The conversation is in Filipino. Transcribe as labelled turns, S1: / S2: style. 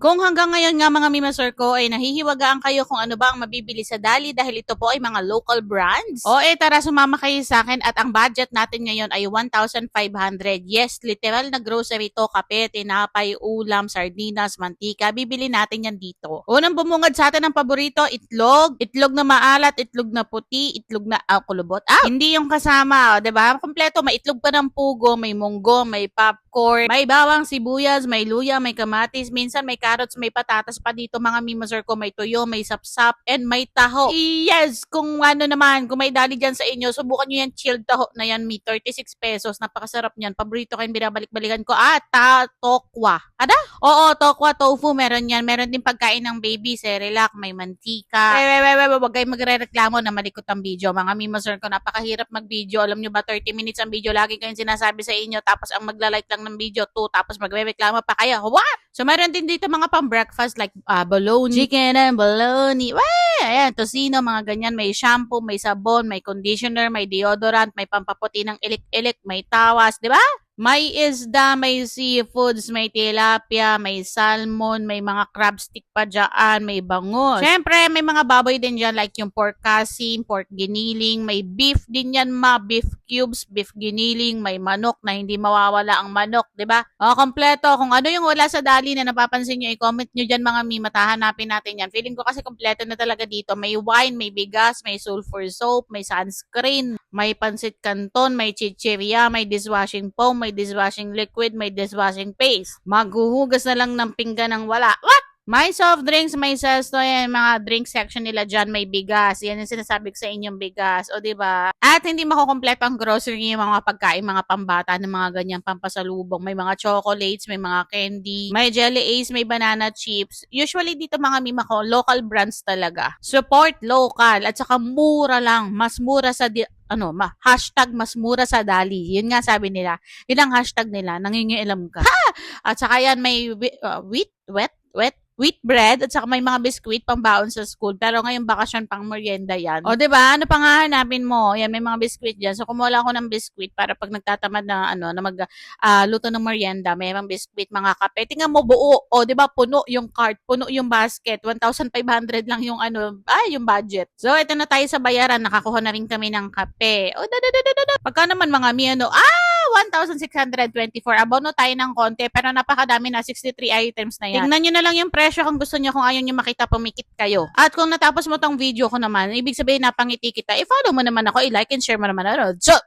S1: Kung hanggang ngayon nga mga mimasor ko ay nahihiwagaan kayo kung ano ba ang mabibili sa Dali dahil ito po ay mga local brands. O tara sumama kayo sa akin at ang budget natin ngayon ay 1,500. Yes, literal na grocery to, kape, tinapay, ulam, sardinas, mantika. Bibili natin yan dito. Unang bumungad sa atin ang paborito, itlog. Itlog na maalat, itlog na puti, itlog na kulubot. Hindi yung kasama, 'di ba? Kompleto, may itlog pa ng pugo, may munggo, may popcorn, may bawang sibuyas, may luya, may kamatis, minsan may carrots, may patatas pa dito mga mimasor ko, may tuyo, may sapsap, and may taho. Yes, kung ano naman, kung may Dali dyan sa inyo, subukan nyo yan, chilled taho na yan, may 36 pesos, napakasarap niyan, paborito kayong binabalik-balikan ko, tokwa. Ada? Oo, tokwa, tofu, meron yan, meron din pagkain ng baby, Cerelac, may mantika. Wag kayong magre-reklamo na malikot ang video, mga mimasor ko, napakahirap mag-video, alam nyo ba, 30 minutes ang video, lagi kayong sinasabi sa inyo, tapos ang magla-like lang ng video, 2, tapos magre-reklamo pa kayo, what? So, meron din dito mga pang-breakfast like bologna, chicken and bologna. Ayan, tosino, mga ganyan. May shampoo, may sabon, may conditioner, may deodorant, may pampaputi ng ilik-ilik, may tawas, di ba? May isda, may seafoods, may tilapia, may salmon, may mga crab stick pa dyan, may bangus. Siyempre, may mga baboy din dyan like yung pork kasim, pork giniling, may beef din yan beef cubes, beef giniling, may manok na hindi mawawala ang manok, di ba? Kompleto. Kung ano yung wala sa Dali na napapansin nyo, i-comment nyo dyan mga mata, hanapin natin yan. Feeling ko kasi kompleto na talaga dito. May wine, may bigas, may sulfur soap, may sunscreen, may pansit canton, may chichirya, may dishwashing foam, may dishwashing liquid, may dishwashing paste. Maghuhugas na lang ng pinggan ng wala. What? May soft drinks, may sesto, yan, mga drink section nila dyan, may bigas. Yan yung sinasabi ko sa inyong bigas. O, diba? At hindi makukompleto ang grocery, yung mga pagkain, mga pambata, ng mga ganyan pampasalubong. May mga chocolates, may mga candy, may jelly ace, may banana chips. Usually dito mga mimako, local brands talaga. Support local. At saka mura lang. Mas mura sa hashtag mas mura sa Dali. Yun nga sabi nila. Yun ang hashtag nila. Nangingialam ka. At saka yan may wheat bread at saka may mga biskwit pang baon sa school. Pero ngayong bakasyon pang merienda yan. O, diba? Ano pa nga hanapin mo? Yan, may mga biskwit dyan. So, kumuha ako ng biskwit para pag nagtatamad na, luto ng merienda, may mga biskwit, mga kape. Tingnan mo buo. O, diba? Puno yung cart, puno yung basket. 1,500 lang yung yung budget. So, ito na tayo sa bayaran. Nakakuha na rin kami ng kape. O, pagka naman mga 1,624. Abono tayo ng konti, pero napakadami na, 63 items na yan. Tingnan nyo na lang yung presyo kung gusto nyo, kung ayaw nyo makita, pumikit kayo. At kung natapos mo tong video ko naman, ibig sabihin napangiti kita, i-follow mo naman ako, i-like and share mo naman. So,